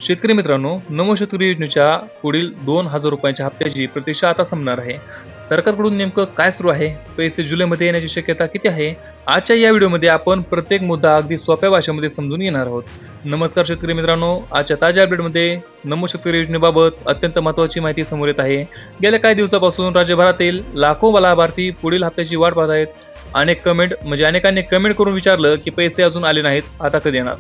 शेतकरी मित्रांनो, नमो शेतकरी योजनेच्या पुढील 2,000 रुपयांच्या हप्त्याची प्रतीक्षा आता संपणार आहे. सरकारकडून नेमकं काय सुरू आहे? पैसे जुलैमध्ये येण्याची शक्यता किती आहे? आजच्या या व्हिडिओमध्ये आपण प्रत्येक मुद्दा अगदी सोप्या भाषेमध्ये समजून घेणार आहोत. नमस्कार शेतकरी मित्रांनो, आजच्या ताज्या अपडेटमध्ये नमो शेतकरी योजनेबाबत अत्यंत महत्त्वाची माहिती समोर येत आहे. गेल्या काही दिवसापासून राज्यभरातील लाखो लाभार्थी पुढील हप्त्याची वाट पाहत आहेत. अनेकांनी कमेंट करून विचारलं की पैसे अजून आले नाहीत, आता कधी येणार?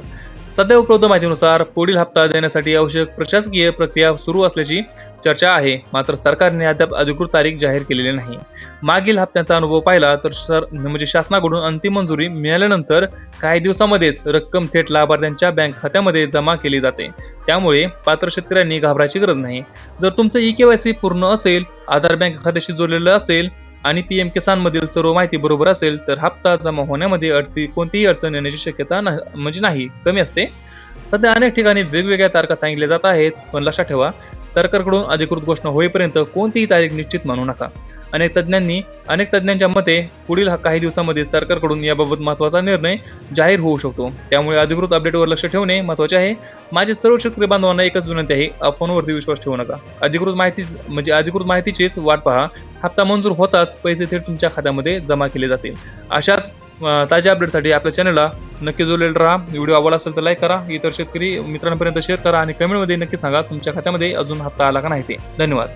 सध्या उपलब्ध माहितीनुसार पुढील हप्ता देण्यासाठी आवश्यक प्रशासकीय प्रक्रिया सुरू असल्याची चर्चा आहे. मात्र सरकारने अद्याप अधिकृत तारीख जाहीर केलेली नाही. मागील हप्त्याचा अनुभव पाहिला तर शासनाकडून अंतिम मंजुरी मिळाल्यानंतर काही दिवसांमध्येच रक्कम थेट लाभार्थ्यांच्या बँक खात्यामध्ये जमा केली जाते. त्यामुळे पात्र शेतकऱ्यांनी घाबरायची गरज नाही. जर तुमचं ई-केवायसी पूर्ण असेल, आधार बँक खात्याशी जोडलेलं असेल आणि पीएम किसान मधील सर्व माहिती बरोबर असेल तर हप्ता जमा होण्यामध्ये कोणतीही अडचण येण्याची शक्यता नाही, कमी असते. सध्या अनेक ठिकाणी वेगवेगळ्या तारखा सांगितल्या जात आहेत, पण लक्षात ठेवा, सरकारकडून अधिकृत घोषणा होईपर्यंत कोणतीही तारीख निश्चित मानू नका. अनेक तज्ञांच्या मते पुढील काही दिवसांमध्ये सरकारकडून याबाबत महत्त्वाचा निर्णय जाहीर होऊ शकतो. त्यामुळे अधिकृत अपडेटवर लक्ष ठेवणे महत्त्वाचे आहे. माझे सर्व शेतकरी बांधवांना एकच विनंती आहे, अफवांवरती विश्वास ठेवू नका. अधिकृत माहितीचीच वाट पहा. हप्ता मंजूर होताच पैसे थेट तुमच्या खात्यामध्ये जमा केले जातील. अशाच ताज्या अपडेटसाठी आपल्या चॅनलला नक्की जोडलेलं राहा. व्हिडिओ आवडला असेल तर लाईक करा, इतर शेतकरी मित्रांपर्यंत शेअर करा आणि कमेंटमध्ये नक्की सांगा तुमच्या खात्यामध्ये अजून हप्ता आला का नाही ते. धन्यवाद.